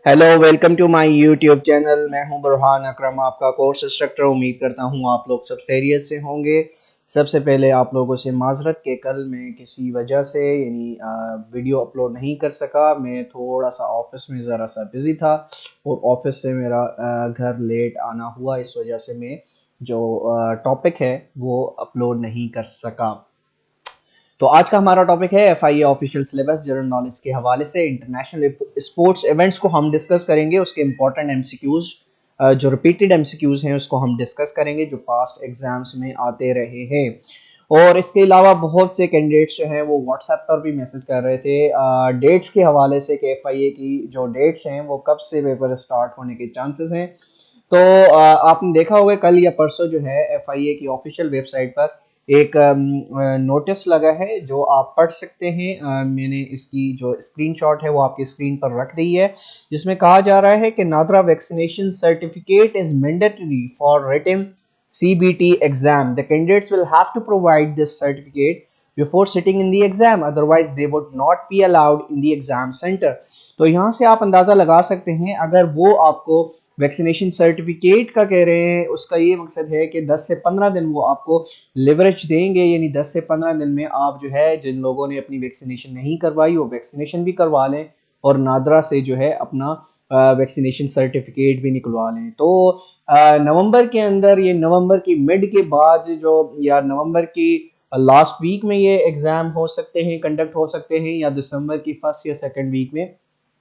Hello welcome to my YouTube channel. मैं हूं बुरहान अकरम, आपका कोर्स इंस्ट्रक्टर। उम्मीद करता हूं आप लोग सब खैरियत से होंगे। सबसे पहले आप लोगों से माजरत के कल मैं किसी वजह से वीडियो अपलोड नहीं कर सका। मैं थोड़ा सा ऑफिस में ज़रा सा बिज़ी था और ऑफिस से मेरा घर लेट आना हुआ। इस वजह से मैं जो टॉपिक है वो अपलोड नहीं कर सका। तो आज का हमारा टॉपिक है FIA official syllabus general knowledge के हवाले से। इंटरनेशनल स्पोर्ट्स इवेंट्स को हम डिस्कस करेंगे, उसके इंपॉर्टेंट एमसीक्यूज जो रिपीटेड एमसीक्यूज हैं उसको हम डिस्कस करेंगे जो पास्ट एग्जाम्स में आते रहे हैं। और इसके अलावा बहुत से कैंडिडेट्स जो हैं वो व्हाट्सएप पर भी मैसेज कर रहे थे डेट्स के हवाले से कि एफआईए की जो डेट्स हैं वो कब से पेपर स्टार्ट होने के चांसेस हैं। तो आपने देखा होगा कल या परसों जो है एफआईए की ऑफिशियल वेबसाइट पर एक नोटिस लगा है जो आप पढ़ सकते हैं। मैंने इसकी जो स्क्रीनशॉट है वो आपकी स्क्रीन पर रख दी है, जिसमें कहा जा रहा है कि NADRA vaccination certificate is mandatory for written CBT exam. The candidates will have to provide this certificate before sitting in the exam, otherwise they would not be allowed in the exam center. तो यहाँ से आप अंदाज़ा लगा सकते हैं, अगर वो आपको वैक्सीनेशन सर्टिफिकेट का कह रहे हैं उसका ये मकसद है कि 10 से 15 दिन वो आपको लिवरेज देंगे, यानी 10 से 15 दिन में आप जो है जिन लोगों ने अपनी वैक्सीनेशन नहीं करवाई वो वैक्सीनेशन भी करवा लें और नादरा से जो है अपना वैक्सीनेशन सर्टिफिकेट भी निकलवा लें। तो नवंबर के अंदर, ये नवंबर की मिड के बाद जो या नवंबर की लास्ट वीक में ये एग्ज़ाम हो सकते हैं, कंडक्ट हो सकते हैं, या दिसंबर की फर्स्ट या सेकेंड वीक में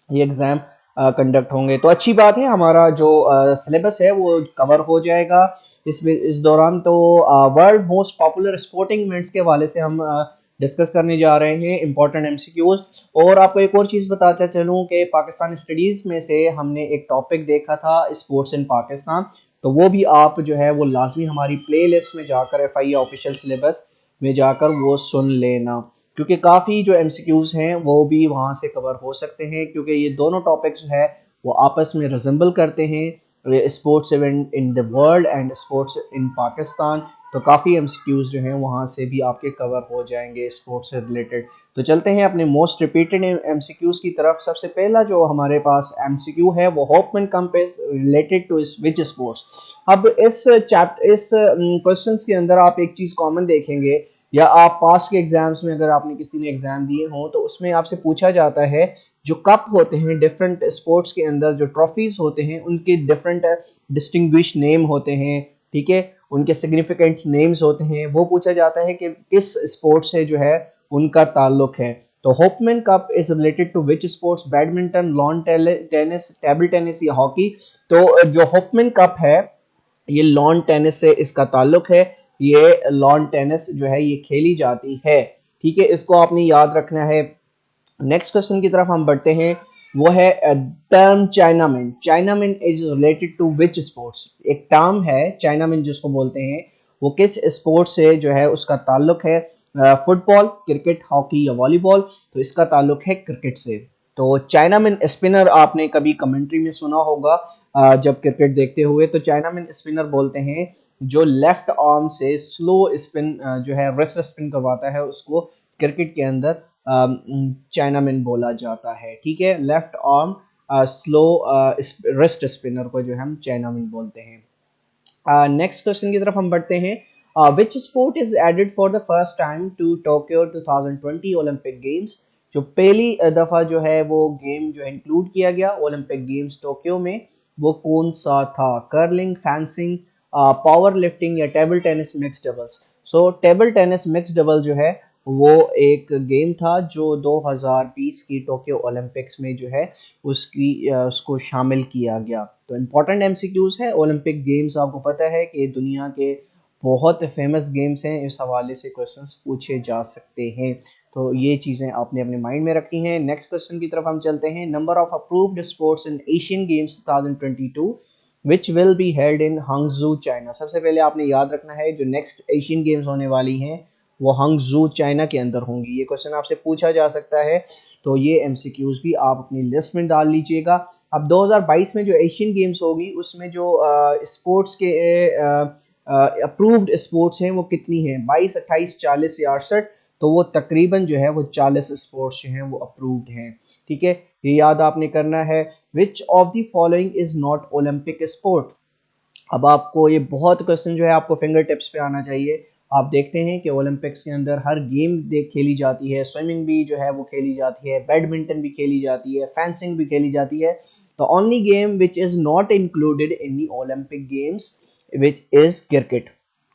ये एग्ज़ाम कंडक्ट होंगे। तो अच्छी बात है, हमारा जो सिलेबस है वो कवर हो जाएगा इस दौरान। तो world most popular sporting events के हवाले से हम डिस्कस करने जा रहे हैं इंपॉर्टेंट एमसीक्यूज। और आपको एक और चीज़ बताता चलूँ कि पाकिस्तान स्टडीज़ में से हमने एक टॉपिक देखा था स्पोर्ट्स इन पाकिस्तान, तो वो भी आप जो है वो लाजमी हमारी प्ले लिस्ट में जाकर एफआईए ऑफिशियल सिलेबस में जाकर वो सुन लेना, क्योंकि काफ़ी जो एमसीक्यूज हैं वो भी वहाँ से कवर हो सकते हैं, क्योंकि ये दोनों टॉपिक्स है वो आपस में रिजेंबल करते हैं, sports event in the world and sports in Pakistan. तो काफ़ी एमसीक्यूज जो हैं वहाँ से भी आपके कवर हो जाएंगे स्पोर्ट्स से रिलेटेड। तो चलते हैं अपने मोस्ट रिपीटेड एमसीक्यूज की तरफ। सबसे पहला जो हमारे पास एमसीक्यू है वो Hopman cup is related to which sports. अब इस क्वेश्चंस के अंदर आप एक चीज़ कॉमन देखेंगे, या आप पास्ट के एग्जाम्स में अगर आपने किसी ने एग्जाम दिए हों तो उसमें आपसे पूछा जाता है जो कप होते हैं डिफरेंट स्पोर्ट्स के अंदर, जो ट्रॉफीज होते हैं उनके डिफरेंट डिस्टिंग्विश नेम होते हैं, ठीक है, उनके सिग्निफिकेंट नेम्स होते हैं, वो पूछा जाता है कि किस स्पोर्ट से जो है उनका ताल्लुक है। तो Hopman cup is related to which sports? Badminton, lawn tennis, table tennis या हॉकी? तो जो होपमैन कप है ये लॉन टेनिस से इसका ताल्लुक है। ये लॉन टेनिस जो है ये खेली जाती है, ठीक है, इसको आपने याद रखना है। नेक्स्ट क्वेश्चन की तरफ हम बढ़ते हैं, वो है term Chinaman. Chinaman is related to which sports? एक टर्म है चाइनामैन जिसको बोलते हैं, वो किस स्पोर्ट से जो है उसका ताल्लुक है? फुटबॉल, क्रिकेट, हॉकी या वॉलीबॉल? तो इसका ताल्लुक है क्रिकेट से। तो चाइनामैन स्पिनर आपने कभी कमेंट्री में सुना होगा जब क्रिकेट देखते हुए, तो चाइनामैन स्पिनर बोलते हैं जो लेफ्ट आर्म से स्लो स्पिन जो है रेस्ट स्पिन करवाता है उसको क्रिकेट के अंदर चाइनामैन बोला जाता है, ठीक है। Left arm slow rest spinner को जो हम चाइनामैन बोलते हैं। नेक्स्ट क्वेश्चन की तरफ हम बढ़ते हैं। Which sport is added for the first time to Tokyo 2020 Olympic games? जो पहली दफा जो है वो गेम जो इंक्लूड किया गया ओलंपिक गेम्स टोक्यो में, वो कौन सा था? कर्लिंग, फैंसिंग, पावर लिफ्टिंग या टेबल टेनिस मिक्स डबल्स? सो टेबल टेनिस मिक्स डबल जो है वो एक गेम था जो 2020 की टोक्यो ओलंपिक्स में जो है उसको शामिल किया गया। तो इम्पोर्टेंट एमसीक्यूज है ओलंपिक गेम्स, आपको पता है कि दुनिया के बहुत फेमस गेम्स हैं, इस हवाले से क्वेश्चंस पूछे जा सकते हैं। तो ये चीज़ें आपने अपने माइंड में रखी हैं। नेक्स्ट क्वेश्चन की तरफ हम चलते हैं। Number of approved sports in Asian games 2022 which will be held in हांगजू China? सबसे पहले आपने याद रखना है जो नेक्स्ट एशियन गेम्स होने वाली हैं वो हांगजू चाइना के अंदर होंगी। ये क्वेश्चन आपसे पूछा जा सकता है, तो ये एमसीक्यूज भी आप अपनी लिस्ट में डाल लीजिएगा। अब 2022 में जो एशियन गेम्स होगी उसमें जो स्पोर्ट्स के अप्रूव्ड स्पोर्ट्स हैं वो कितनी हैं? 22, 28, 40 या 68? तो वो तकरीबन जो है वो 40 स्पोर्ट्स जो हैं वो अप्रूव्ड हैं। ठीक है, ये याद आपने करना है। विच of the following is not Olympic sport. अब आपको ये बहुत क्वेश्चन जो है आपको फिंगर टिप्स पे आना चाहिए। आप देखते हैं कि ओलंपिक्स के अंदर हर गेम देख खेली जाती है, स्विमिंग भी जो है वो खेली जाती है, बैडमिंटन भी खेली जाती है, फेंसिंग भी खेली जाती है। The only game which is not included in the Olympic games which is cricket.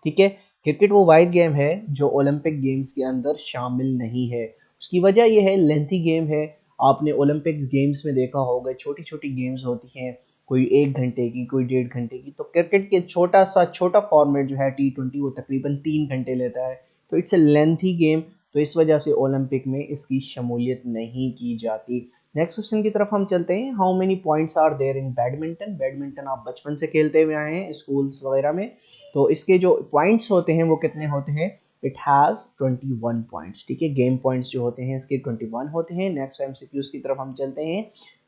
ठीक है, क्रिकेट वो वाइड गेम है जो ओलंपिक गेम्स के अंदर शामिल नहीं है। उसकी वजह यह है लेंथी गेम है। आपने ओलंपिक गेम्स में देखा होगा छोटी छोटी गेम्स होती हैं, कोई 1 घंटे की, कोई 1.5 घंटे की। तो क्रिकेट के छोटा फॉर्मेट जो है T20 वो तकरीबन 3 घंटे लेता है। तो इट्स ए लेंथी गेम, तो इस वजह से ओलंपिक में इसकी शमूलियत नहीं की जाती। नेक्स्ट क्वेश्चन की तरफ हम चलते हैं। How many points are there in badminton. Badminton आप बचपन से खेलते हुए आए हैं स्कूल्स वगैरह में, तो इसके जो पॉइंट्स होते हैं वो कितने होते हैं। It has 21 points. ठीक है, गेम पॉइंट्स जो होते हैं इसके 21 होते हैं। नेक्स्ट एमसीक्यूज की तरफ हम चलते हैं।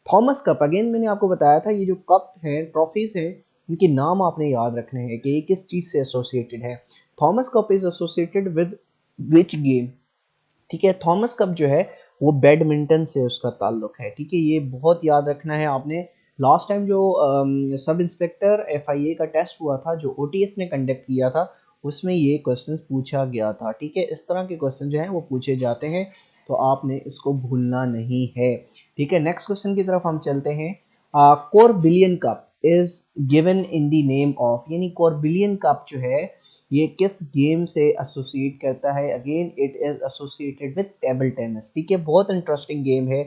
थॉमस कप, अगेन मैंने आपको बताया था ये जो कप है, ट्रॉफीज है, इनके नाम आपने याद रखने हैं कि ये किस चीज से एसोसिएटेड है। Thomas cup is associated with which game. ठीक है, थॉमस कप जो है वो बैडमिंटन से उसका ताल्लुक है। ठीक है, ये बहुत याद रखना है आपने। लास्ट टाइम जो सब इंस्पेक्टर FIA का टेस्ट हुआ था जो OTS ने कंडक्ट किया था, उसमें ये क्वेश्चन पूछा गया था। ठीक है, इस तरह के क्वेश्चन जो है वो पूछे जाते हैं, तो आपने इसको भूलना नहीं है। ठीक है, नेक्स्ट क्वेश्चन की तरफ हम चलते हैं। Corbillon cup is given in the name of, यानी कोरबिलियन कप जो है ये किस गेम से एसोसिएट करता है। Again it is associated with table tennis. ठीक है, बहुत इंटरेस्टिंग गेम है।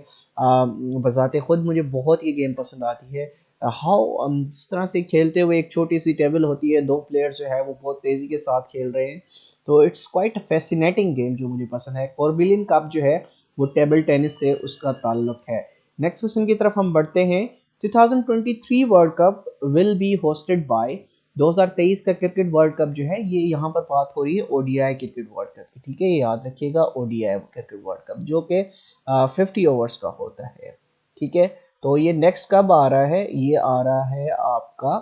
बजाते खुद मुझे बहुत ये गेम पसंद आती है। हाउ जिस तरह से खेलते हुए एक छोटी सी टेबल होती है, दो प्लेयर्स जो है वो बहुत तेजी के साथ खेल रहे हैं, तो इट्स क्वाइट फैसिनेटिंग गेम जो मुझे पसंद है। कोरबिलियन कप जो है वो टेबल टेनिस से उसका ताल्लुक है। नेक्स्ट क्वेश्चन की तरफ हम बढ़ते हैं। 2023 world cup will be hosted by. 2023 का क्रिकेट वर्ल्ड कप जो है ये यहाँ पर बात हो रही है ODI क्रिकेट वर्ल्ड कप की। ठीक है, ये याद रखिएगा, ODI क्रिकेट वर्ल्ड कप जो कि 50 ओवर्स का होता है। ठीक है, तो ये नेक्स्ट कब आ रहा है, ये आ रहा है आपका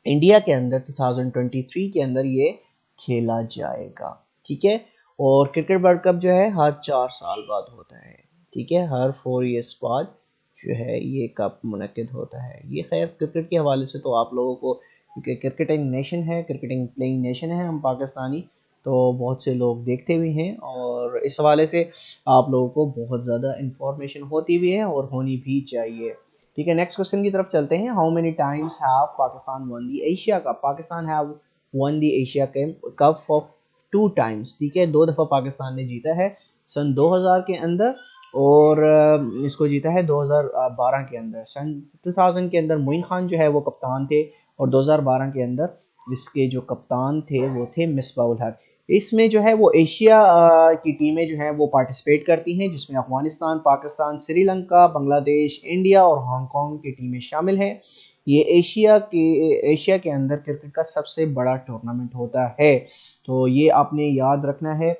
इंडिया के अंदर 2023 के अंदर ये खेला जाएगा। ठीक है, और क्रिकेट वर्ल्ड कप जो है हर 4 साल बाद होता है। ठीक है, हर 4 ईयर्स बाद जो है ये कप मुनक्किद होता है। ये खैर क्रिकेट के हवाले से तो आप लोगों को, क्योंकि क्रिकेटिंग नेशन है, क्रिकेटिंग प्लेइंग नेशन है हम पाकिस्तानी, तो बहुत से लोग देखते भी हैं और इस हवाले से आप लोगों को बहुत ज़्यादा इंफॉर्मेशन होती भी है और होनी भी चाहिए। ठीक है, नेक्स्ट क्वेश्चन की तरफ चलते हैं। How many times have Pakistan one the Asia cup. Pakistan have one the Asia cup for 2 times. ठीक है, 2 दफ़ा पाकिस्तान ने जीता है, सन 2000 के अंदर, और इसको जीता है 2012 के अंदर। सन 2000 के अंदर मोइन खान जो है वो कप्तान थे, और 2012 के अंदर इसके जो कप्तान थे वो थे मिसबाउल हक। इसमें जो है वो एशिया की टीमें जो हैं वो पार्टिसिपेट करती हैं, जिसमें अफगानिस्तान, पाकिस्तान, श्रीलंका, बांग्लादेश, इंडिया और हांगकांग की टीमें शामिल हैं। ये एशिया के अंदर क्रिकेट का सबसे बड़ा टूर्नामेंट होता है, तो ये आपने याद रखना है।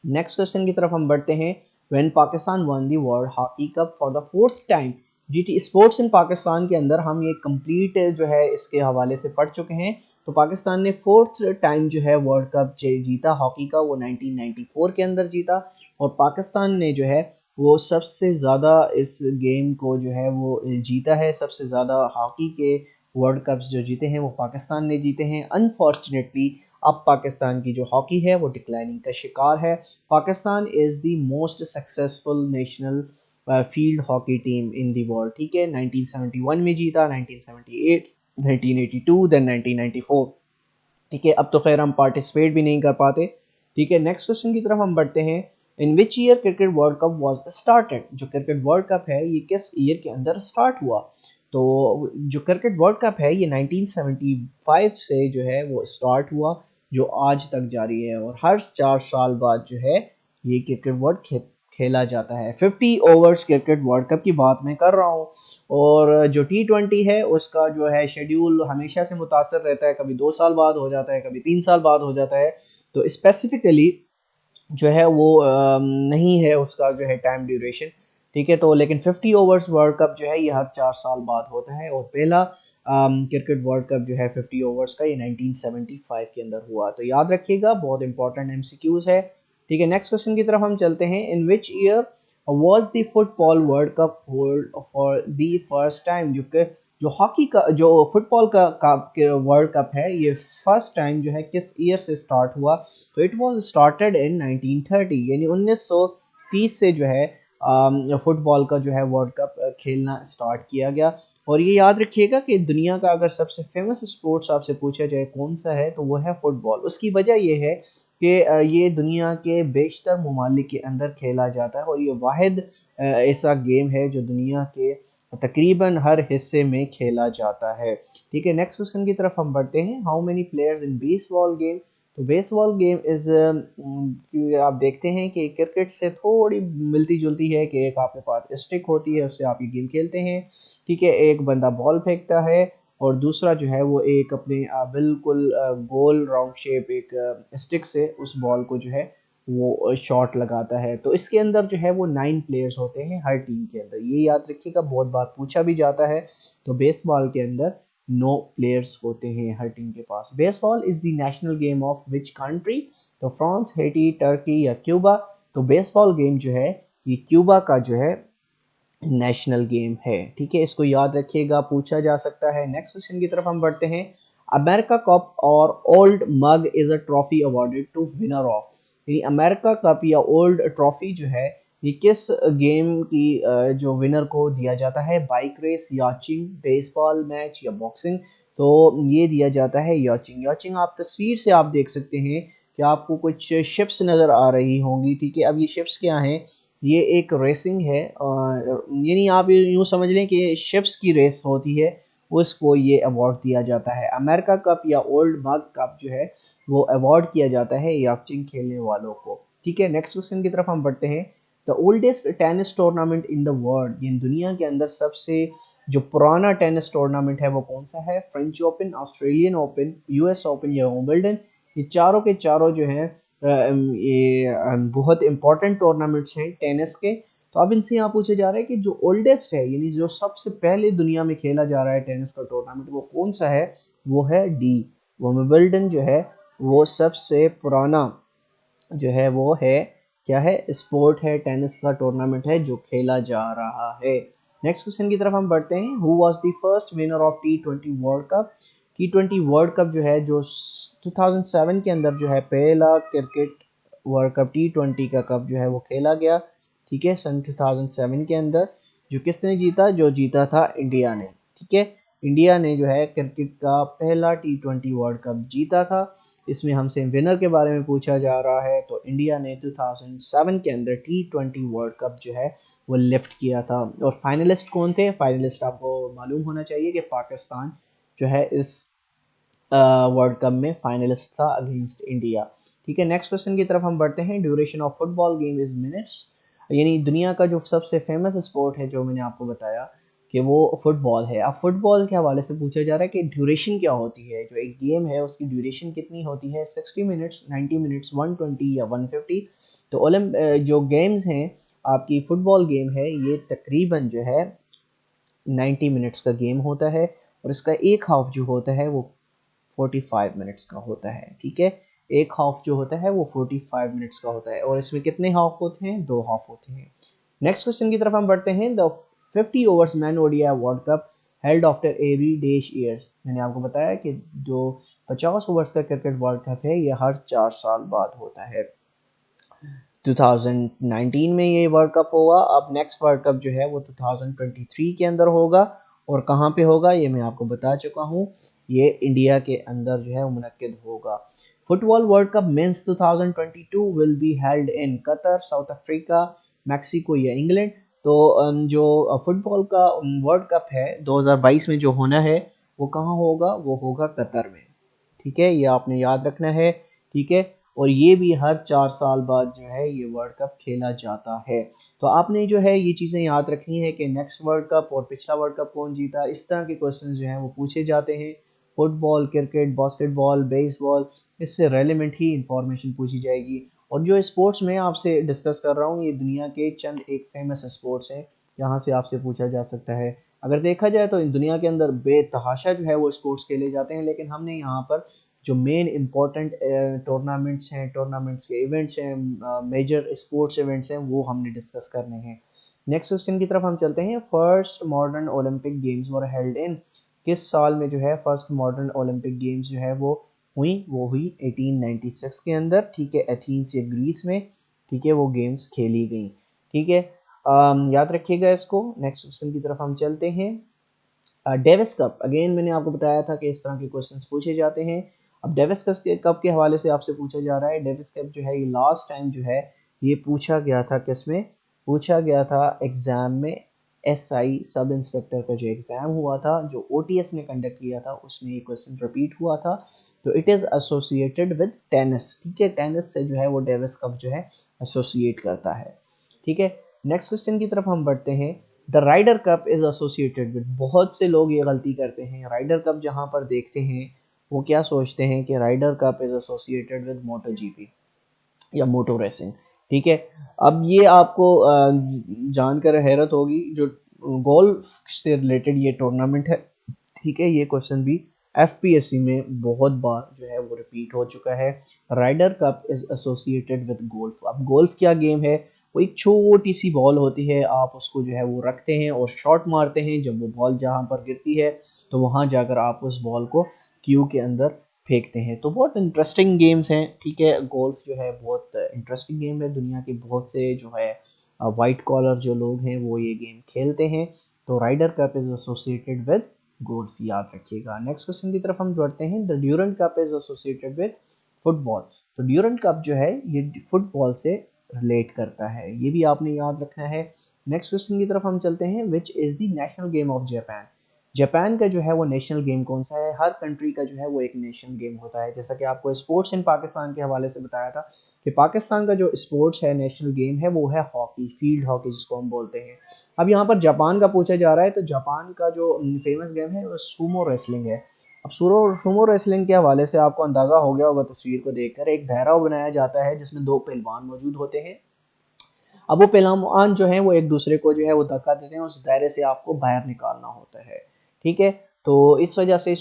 नेक्स्ट क्वेश्चन की तरफ हम बढ़ते हैं। When Pakistan one the world hockey cup for the 4th time. GT sports in Pakistan के अंदर हम ये कंप्लीट जो है इसके हवाले से पढ़ चुके हैं। तो पाकिस्तान ने 4th टाइम जो है वर्ल्ड कप जीता हॉकी का, वो 1994 के अंदर जीता। और पाकिस्तान ने जो है वो सबसे ज़्यादा इस गेम को जो है वो जीता है। सबसे ज़्यादा हॉकी के वर्ल्ड कप्स जो जीते हैं वो पाकिस्तान ने जीते हैं। अनफॉर्चुनेटली अब पाकिस्तान की जो हॉकी है वो डिक्लाइनिंग का शिकार है। Pakistan is the most successful national field hockey team in the world. ठीक है, 1971 में जीता, 1978, 1982, देन 1994। ठीक है, अब तो खैर हम पार्टिसिपेट भी नहीं कर पाते। ठीक है, नेक्स्ट क्वेश्चन की तरफ हम बढ़ते हैं। In which year cricket world cup was started. जो क्रिकेट वर्ल्ड कप है ये किस ईयर के अंदर स्टार्ट हुआ। तो जो क्रिकेट वर्ल्ड कप है ये 1975 से जो है वो स्टार्ट हुआ, जो आज तक जारी है, और हर 4 साल बाद जो है ये क्रिकेट खेला जाता है। 50 ओवर्स क्रिकेट वर्ल्ड कप की बात मैं कर रहा हूँ। और जो T20 है उसका जो है शेड्यूल हमेशा से मुतासर रहता है, कभी 2 साल बाद हो जाता है, कभी 3 साल बाद हो जाता है। तो स्पेसिफिकली जो है वो नहीं है उसका जो है टाइम ड्यूरेशन। ठीक है, तो लेकिन 50 ओवर्स वर्ल्ड कप जो है ये हर 4 साल बाद होता है, और पहला क्रिकेट वर्ल्ड कप जो है 50 ओवर्स का ये 1975 के अंदर हुआ। तो याद रखिएगा, बहुत इंपॉर्टेंट MCQs है। ठीक है, नेक्स्ट क्वेश्चन की तरफ हम चलते हैं। In which year was the football world cup hold for the first time, जो हॉकी का जो फुटबॉल का वर्ल्ड कप है ये फर्स्ट टाइम जो है किस ईयर से स्टार्ट हुआ, तो इट वाज स्टार्टेड इन 1930, यानी 1930 से जो है फुटबॉल का जो है वर्ल्ड कप खेलना स्टार्ट किया गया। और ये याद रखिएगा कि दुनिया का अगर सबसे फेमस स्पोर्ट्स आपसे पूछा जाए कौन सा है तो वो है फुटबॉल। उसकी वजह ये है कि ये दुनिया के बेशतर ममालिक के अंदर खेला जाता है और ये वाहिद ऐसा गेम है जो दुनिया के तकरीबन हर हिस्से में खेला जाता है। ठीक है, नेक्स्ट क्वेश्चन की तरफ हम बढ़ते हैं। How many players in baseball game? तो बेसबॉल गेम इज आप देखते हैं कि क्रिकेट से थोड़ी मिलती जुलती है कि एक आपके पास स्टिक होती है उससे आप ये गेम खेलते हैं। ठीक है, एक बंदा बॉल फेंकता है और दूसरा जो है वो एक अपने बिल्कुल गोल राउंड शेप एक स्टिक से उस बॉल को जो है वो शॉट लगाता है। तो इसके अंदर जो है वो 9 प्लेयर्स होते हैं हर टीम के अंदर, ये याद रखिएगा, बहुत बार पूछा भी जाता है। तो बेसबॉल के अंदर 9 प्लेयर्स होते हैं हर टीम के पास। Baseball is the national game of which country? तो फ्रांस, हैटी, टर्की या क्यूबा? तो बेसबॉल गेम जो है ये क्यूबा का जो है नेशनल गेम है। ठीक है, इसको याद रखिएगा, पूछा जा सकता है। नेक्स्ट क्वेश्चन की तरफ हम बढ़ते हैं। अमेरिका कप और old mug is a trophy awarded to winner of? यानी अमेरिका कप या ओल्ड ट्रॉफी जो है ये किस गेम की जो विनर को दिया जाता है? Bike race, yachting, baseball match या बॉक्सिंग? तो ये दिया जाता है याचिंग। याचिंग आप तस्वीर से आप देख सकते हैं कि आपको कुछ शिप्स नज़र आ रही होंगी। ठीक है, अब ये शिप्स क्या हैं? ये एक रेसिंग है, यानी आप यूँ समझ लें कि शिप्स की रेस होती है, उसको ये अवार्ड दिया जाता है। अमेरिका कप या ओल्ड मग कप जो है वो अवार्ड किया जाता है याचिंग खेलने वालों को। ठीक है, नेक्स्ट क्वेश्चन की तरफ हम बढ़ते हैं। The oldest tennis tournament in the world, इन दुनिया के अंदर सबसे जो पुराना टेनिस टूर्नामेंट है वो कौन सा है? French open, Australian open, US open या विंबलडन? ये चारों के चारों जो हैं ये बहुत इंपॉर्टेंट टूर्नामेंट्स हैं टेनिस के। तो अब इनसे यहाँ पूछा जा रहा है कि जो ओल्डेस्ट है यानी जो सबसे पहले दुनिया में खेला जा रहा है टेनिस का टूर्नामेंट वो कौन सा है? वो है डी, विंबलडन जो है वो सबसे पुराना जो है वो है क्या है? स्पोर्ट है, टेनिस का टूर्नामेंट है जो खेला जा रहा है। नेक्स्ट क्वेश्चन की तरफ हम बढ़ते हैं। Who was the first winner of T20 world cup? T20 world cup जो है जो 2007 के अंदर जो है पहला क्रिकेट वर्ल्ड कप T20 का कप जो है वो खेला गया। ठीक है, सन 2007 के अंदर जो किसने जीता? जो जीता था इंडिया ने। ठीक है, इंडिया ने जो है क्रिकेट का पहला T20 वर्ल्ड कप जीता था। इसमें हमसे विनर के बारे में पूछा जा रहा है तो इंडिया ने 2007 के अंदर T20 वर्ल्ड कप जो है वो लिफ्ट किया था। और फाइनलिस्ट कौन थे? फाइनलिस्ट आपको मालूम होना चाहिए कि पाकिस्तान जो है इस वर्ल्ड कप में फाइनलिस्ट था अगेंस्ट इंडिया। ठीक है, नेक्स्ट क्वेश्चन की तरफ हम बढ़ते हैं। Duration of football game is minutes, यानी दुनिया का जो सबसे फेमस स्पोर्ट है जो मैंने आपको बताया कि वो फुटबॉल है। अब फुटबॉल के हवाले से पूछा जा रहा है कि ड्यूरेशन क्या होती है, जो एक गेम है उसकी ड्यूरेशन कितनी होती है? 60 मिनट्स, 90 मिनट्स, 120 या 150? तो जो गेम्स हैं आपकी फुटबॉल गेम है ये तकरीबन जो है 90 मिनट्स का गेम होता है और इसका एक हाफ जो होता है वो 45 मिनट्स का होता है। ठीक है, एक हाफ जो होता है वो 45 मिनट्स का होता है और इसमें कितने हाफ होते हैं? 2 हाफ होते हैं। नेक्स्ट क्वेश्चन की तरफ हम बढ़ते हैं। The 50 overs man ODI world cup held after every dash years, मैंने आपको बताया कि जो 50 ओवर्स का क्रिकेट वर्ल्ड कप है ये हर 4 साल बाद होता है। 2019 में ये वर्ल्ड कप होगा। अब नेक्स्ट वर्ल्ड कप जो है वो 2023 के अंदर होगा और कहाँ पे होगा ये मैं आपको बता चुका हूँ, ये इंडिया के अंदर जो है वो मुनक्किद होगा। Football world cup men's 2022 will be held in Qatar, South Africa, Mexico या इंग्लैंड? तो जो फुटबॉल का वर्ल्ड कप है 2022 में जो होना है वो कहाँ होगा? वो होगा कतर में। ठीक है, ये आपने याद रखना है। ठीक है, और ये भी हर 4 साल बाद जो है ये वर्ल्ड कप खेला जाता है। तो आपने जो है ये चीज़ें याद रखनी है कि नेक्स्ट वर्ल्ड कप और पिछला वर्ल्ड कप कौन जीता, इस तरह के क्वेश्चन जो हैं वो पूछे जाते हैं। फुटबॉल, क्रिकेट, बास्केटबॉल, बेसबॉल, इससे रेलिवेंट ही इंफॉर्मेशन पूछी जाएगी। और जो स्पोर्ट्स में आपसे डिस्कस कर रहा हूँ ये दुनिया के चंद एक फेमस स्पोर्ट्स हैं, यहाँ से आपसे पूछा जा सकता है। अगर देखा जाए तो दुनिया के अंदर बेतहाशा जो है वो स्पोर्ट्स खेले जाते हैं, लेकिन हमने यहाँ पर जो मेन इम्पोर्टेंट टूर्नामेंट्स हैं, टूर्नामेंट्स के इवेंट्स हैं, मेजर स्पोर्ट्स इवेंट्स हैं, वो हमने डिस्कस करने हैं। नेक्स्ट क्वेश्चन की तरफ हम चलते हैं। First modern Olympic games were held in, किस साल में जो है फर्स्ट मॉडर्न ओलंपिक गेम्स जो है वो हुई 1896 के अंदर, ठीक है, एथेंस या ग्रीस में, ठीक है, वो गेम्स खेली गई, ठीक है। याद रखिएगा इसको। नेक्स्ट क्वेश्चन की तरफ हम चलते हैं। डेविस कप, अगेन मैंने आपको बताया था कि इस तरह के क्वेश्चंस पूछे जाते हैं। अब डेविस कप के हवाले से आपसे पूछा जा रहा है। डेविस कप जो है ये लास्ट टाइम जो है ये पूछा गया था, किसमें पूछा गया था, एग्जाम में। एसआई सब इंस्पेक्टर का जो एग्जाम हुआ था, जो ओटीएस ने कंडक्ट किया था, उसमें ये क्वेश्चन रिपीट हुआ था। तो it is associated with tennis, ठीक है, टेनिस से जो है वो डेविस कप जो है एसोसिएट करता है, ठीक है। नेक्स्ट क्वेश्चन की तरफ हम बढ़ते हैं। The Ryder cup is associated with, बहुत से लोग ये गलती करते हैं, राइडर कप जहां पर देखते हैं वो क्या सोचते हैं कि Ryder cup is associated with moto GP या मोटो रेसिंग, ठीक है। अब ये आपको जानकर हैरत होगी, जो गोल्फ से रिलेटेड ये टूर्नामेंट है, ठीक है, ये क्वेश्चन भी एफपीएससी में बहुत बार जो है वो रिपीट हो चुका है। Ryder cup is associated with golf. अब गोल्फ क्या गेम है, वो एक छोटी सी बॉल होती है, आप उसको जो है वो रखते हैं और शॉट मारते हैं, जब वो बॉल जहां पर गिरती है तो वहां जाकर आप उस बॉल को क्यू के अंदर फेंकते हैं। तो बहुत इंटरेस्टिंग गेम्स हैं, ठीक है, गोल्फ जो है बहुत इंटरेस्टिंग गेम है, दुनिया के बहुत से जो है वाइट कॉलर जो लोग हैं वो ये गेम खेलते हैं। तो Ryder cup is associated with golf, याद रखिएगा। नेक्स्ट क्वेश्चन की तरफ हम बढ़ते हैं। The Durand cup is associated with football. तो ड्यूरेंट कप जो है ये फुटबॉल से रिलेट करता है, ये भी आपने याद रखना है। नेक्स्ट क्वेश्चन की तरफ हम चलते हैं। Which is the national game of Japan. Japan का जो है वो नेशनल गेम कौन सा है। हर कंट्री का जो है वो एक नेशनल गेम होता है, जैसा कि आपको स्पोर्ट्स इन पाकिस्तान के हवाले से बताया था कि पाकिस्तान का जो स्पोर्ट्स है, नेशनल गेम है, वो है हॉकी, फील्ड हॉकी जिसको हम बोलते हैं। अब यहाँ पर जापान का पूछा जा रहा है, तो जापान का जो फेमस गेम है वो सूमो रेसलिंग है। अब सूमो रेसलिंग के हवाले से आपको अंदाजा हो गया होगा तस्वीर को देखकर, एक दायरा बनाया जाता है जिसमें दो पहलवान मौजूद होते हैं। अब वो पहलवान जो है वो एक दूसरे को जो है वो धक्का देते हैं, उस दायरे से आपको बाहर निकालना होता है, ठीक है। तो इस वजह से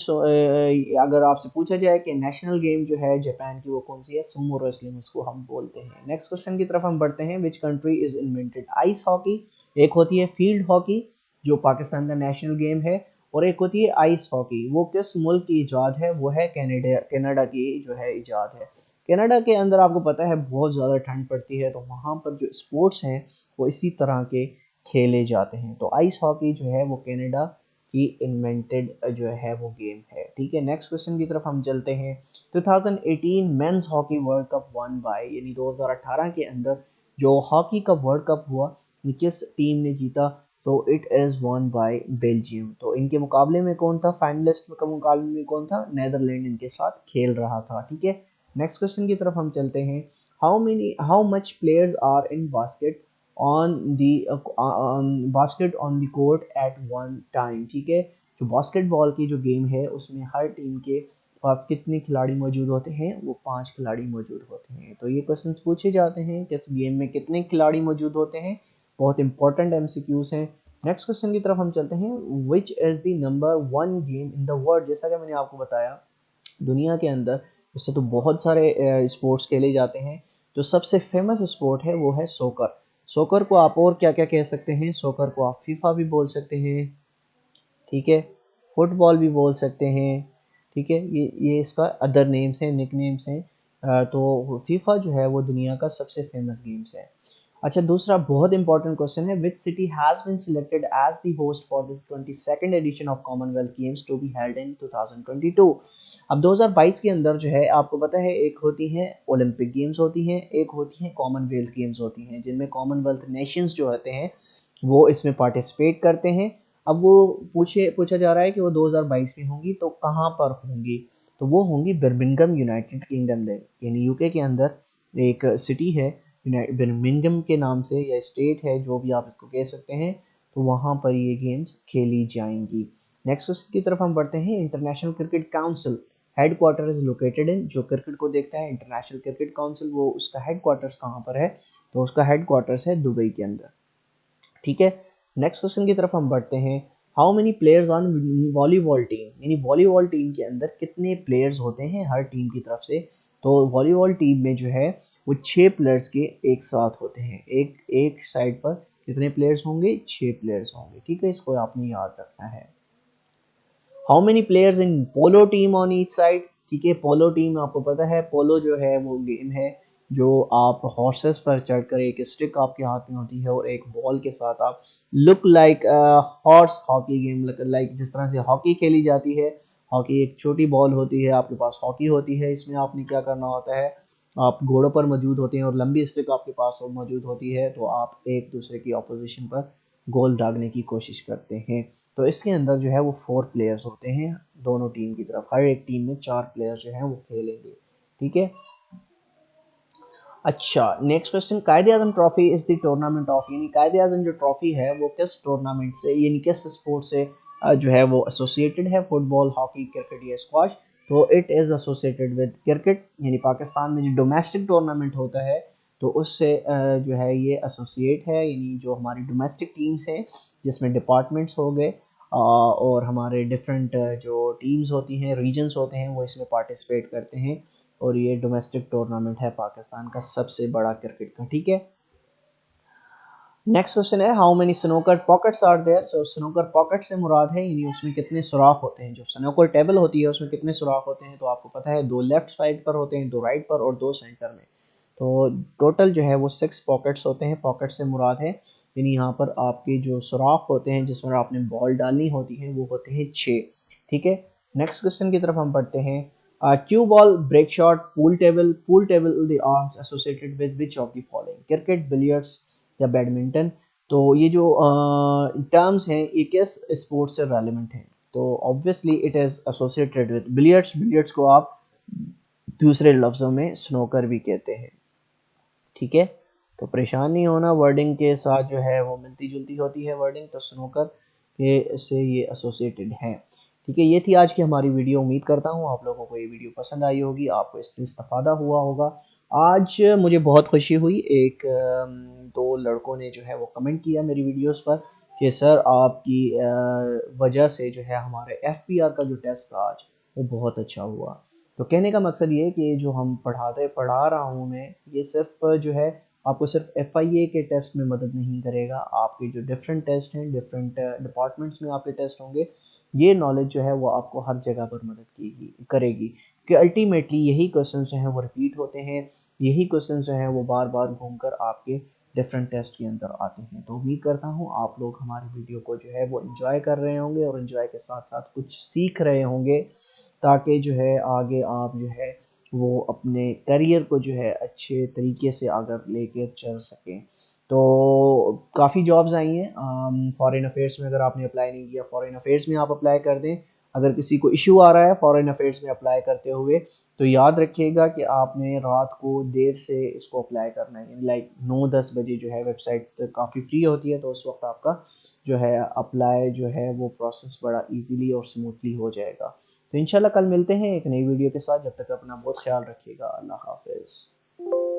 अगर आपसे पूछा जाए कि नेशनल गेम जो है जापान की वो कौन सी है, सुमो रेसलिंग उसको हम बोलते हैं। नेक्स्ट क्वेश्चन की तरफ हम बढ़ते हैं। Which country is invented ice hockey. एक होती है फील्ड हॉकी जो पाकिस्तान का नेशनल गेम है, और एक होती है आइस हॉकी, वो किस मुल्क की इजाद है, वो है कनाडा की जो है इजाद है। कनाडा के अंदर आपको पता है बहुत ज़्यादा ठंड पड़ती है, तो वहाँ पर जो स्पोर्ट्स हैं वो इसी तरह के खेले जाते हैं। तो आइस हॉकी जो है वो कनाडा की इन्वेंटेड जो है वो गेम है, ठीक है। नेक्स्ट क्वेश्चन की तरफ हम चलते हैं। 2018 men's hockey world cup one by, यानी 2018 के अंदर जो हॉकी का वर्ल्ड कप हुआ, किस टीम ने जीता, तो it is one by Belgium. तो इनके मुकाबले में कौन था, फाइनलिस्ट का मुकाबले में कौन था, नेदरलैंड इनके साथ खेल रहा था, ठीक है। नेक्स्ट क्वेश्चन की तरफ हम चलते हैं। How much players are in basket on the basket on the court at one time, ठीक है। जो बास्केटबॉल की जो गेम है उसमें हर टीम के पास कितने खिलाड़ी मौजूद होते हैं, वो 5 खिलाड़ी मौजूद होते हैं। तो ये क्वेश्चंस पूछे जाते हैं कि इस गेम में कितने खिलाड़ी मौजूद होते हैं, बहुत इंपॉर्टेंट एमसीक्यूज हैं। नेक्स्ट क्वेश्चन की तरफ हम चलते हैं। Which is the number one game in the world. जैसा कि मैंने आपको बताया दुनिया के अंदर वैसे तो बहुत सारे स्पोर्ट्स खेले जाते हैं, जो सबसे फेमस स्पोर्ट है वो है सोकर। सोकर को आप और क्या क्या कह सकते हैं, सोकर को आप फीफा भी बोल सकते हैं, ठीक है, फुटबॉल भी बोल सकते हैं, ठीक है, ये इसका अदर नेम्स हैं, निक नेम्स हैं। तो फीफा जो है वो दुनिया का सबसे फेमस गेम्स है। अच्छा, दूसरा बहुत इंपॉर्टेंट क्वेश्चन है। Which city has been selected as the host for this 22nd edition of Commonwealth games to be held in 2022। अब 2022 के अंदर जो है आपको पता है एक होती हैं ओलंपिक गेम्स होती हैं, एक होती हैं कॉमनवेल्थ गेम्स होती हैं, जिनमें कॉमनवेल्थ नेशंस जो होते हैं वो इसमें पार्टिसिपेट करते हैं। अब वो पूछा जा रहा है कि वो 2022 में होंगी, तो कहाँ पर होंगी, तो वो होंगी बर्मिंघम, यूनाइटेड किंगडम में, यानी यूके के अंदर एक सिटी है बर्मिंघम के नाम से, या स्टेट है, जो भी आप इसको कह सकते हैं। तो वहाँ पर ये गेम्स खेली जाएंगी। नेक्स्ट क्वेश्चन की तरफ हम बढ़ते हैं। International cricket council headquarter is located in, जो क्रिकेट को देखता है इंटरनेशनल क्रिकेट काउंसिल, वो उसका हेडक्वार्टर्स कहाँ पर है, तो उसका हेडक्वार्टर्स है दुबई के अंदर, ठीक है। नेक्स्ट क्वेश्चन की तरफ हम बढ़ते हैं। How many players on volleyball team, यानी वॉलीबॉल टीम के अंदर कितने प्लेयर्स होते हैं हर टीम की तरफ से। तो वॉलीबॉल टीम में जो है वो 6 प्लेयर्स के एक साथ होते हैं, एक एक साइड पर कितने प्लेयर्स होंगे, 6 प्लेयर्स होंगे, ठीक है, इसको आपने याद रखना है। How many players in polo team on each side, ठीक है, पोलो टीम आपको पता है, पोलो जो है वो गेम है जो आप हॉर्सेस पर चढ़कर, एक स्टिक आपके हाथ में होती है और एक बॉल के साथ आप look like horse hockey game, like जिस तरह से हॉकी खेली जाती है, हॉकी एक छोटी बॉल होती है, आपके पास हॉकी होती है, इसमें आपने क्या करना होता है, आप घोड़ों पर मौजूद होते हैं और लंबी स्टिक आपके पास मौजूद होती है, तो आप एक दूसरे की ऑपोजिशन पर गोल दागने की कोशिश करते हैं। तो इसके अंदर जो है वो 4 प्लेयर्स होते हैं दोनों टीम की तरफ, हर एक टीम में 4 प्लेयर जो हैं वो खेलेंगे, ठीक है। अच्छा, next question, Quaid-e Azam trophy is the tournament of, यानी कायदे आजम जो ट्रॉफी है वो किस टूर्नामेंट से, यानी किस स्पोर्ट से जो है वो एसोसिएटेड है, फुटबॉल, हॉकी, क्रिकेट या स्क्वाश। तो it is associated with cricket, यानी पाकिस्तान में जो डोमेस्टिक टूर्नामेंट होता है तो उससे जो है ये एसोसिएट है, यानी जो हमारी डोमेस्टिक टीम्स हैं जिसमें डिपार्टमेंट्स हो गए और हमारे डिफरेंट जो टीम्स होती हैं, रीजन्स होते हैं, वो इसमें पार्टिसिपेट करते हैं और ये डोमेस्टिक टूर्नामेंट है पाकिस्तान का सबसे बड़ा क्रिकेट का, ठीक है। नेक्स्ट क्वेश्चन है, how many snooker pockets are there. तो स्नूकर पॉकेट से मुराद है यानी उसमें कितने सुराख होते हैं, जो स्नूकर टेबल होती है उसमें कितने सुराख होते हैं, तो आपको पता है 2 लेफ्ट साइड पर होते हैं, 2 राइट पर और 2 सेंटर में। तो टोटल जो है वो 6 पॉकेट्स होते हैं, पॉकेट से मुराद है यानी यहाँ पर आपके जो सुराख होते हैं जिसमें आपने बॉल डालनी होती है वो होते हैं 6, ठीक है। नेक्स्ट क्वेश्चन की तरफ हम पढ़ते हैं, cue ball, break shot, pool table the arms associated with which of the following, cricket, billiards या बैडमिंटन। तो ये जो टर्म्स हैं ये किस स्पोर्ट से रेलिवेंट हैं, तो obviously it is associated with billiards, billiards को आप दूसरे लफ्ज़ों में स्नोकर भी कहते हैं, ठीक है। तो परेशान नहीं होना, वर्डिंग के साथ जो है वो मिलती जुलती होती है वर्डिंग, तो स्नोकर के से ये एसोसिएटेड है, ठीक है। ये थी आज की हमारी वीडियो, उम्मीद करता हूँ आप लोगों को ये वीडियो पसंद आई होगी, आपको इससे इस्तेफादा हुआ होगा। आज मुझे बहुत खुशी हुई, एक 2 लड़कों ने जो है वो कमेंट किया मेरी वीडियोस पर कि सर आपकी वजह से जो है हमारे FPR का जो टेस्ट था आज वो बहुत अच्छा हुआ। तो कहने का मकसद ये है कि जो हम पढ़ा रहा हूँ मैं, ये सिर्फ जो है आपको सिर्फ FIA के टेस्ट में मदद नहीं करेगा, आपके जो डिफरेंट टेस्ट हैं, डिफरेंट डिपार्टमेंट्स में आपके टेस्ट होंगे, ये नॉलेज जो है वो आपको हर जगह पर मदद करेगी, कि अल्टीमेटली यही क्वेश्चन जो हैं वो रिपीट होते हैं, यही क्वेश्चन जो हैं वो बार बार घूमकर आपके डिफरेंट टेस्ट के अंदर आते हैं। तो उम्मीद करता हूँ आप लोग हमारी वीडियो को जो है वो एंजॉय कर रहे होंगे और एंजॉय के साथ साथ कुछ सीख रहे होंगे, ताकि जो है आगे आप जो है वो अपने करियर को जो है अच्छे तरीके से आगे लेके चल सकें। तो काफ़ी जॉब्स आई हैं फॉरेन अफेयर्स में, अगर आपने अप्लाई नहीं किया फॉरेन अफेयर्स में आप अप्लाई कर दें। अगर किसी को इशू आ रहा है फॉरेन अफेयर्स में अप्लाई करते हुए, तो याद रखिएगा कि आपने रात को देर से इसको अप्लाई करना है, लाइक 9-10 बजे जो है वेबसाइट काफ़ी फ्री होती है, तो उस वक्त आपका जो है अप्लाई जो है वो प्रोसेस बड़ा इजीली और स्मूथली हो जाएगा। तो इंशाल्लाह कल मिलते हैं एक नई वीडियो के साथ, जब तक अपना बहुत ख्याल रखिएगा, अल्लाह हाफिज़।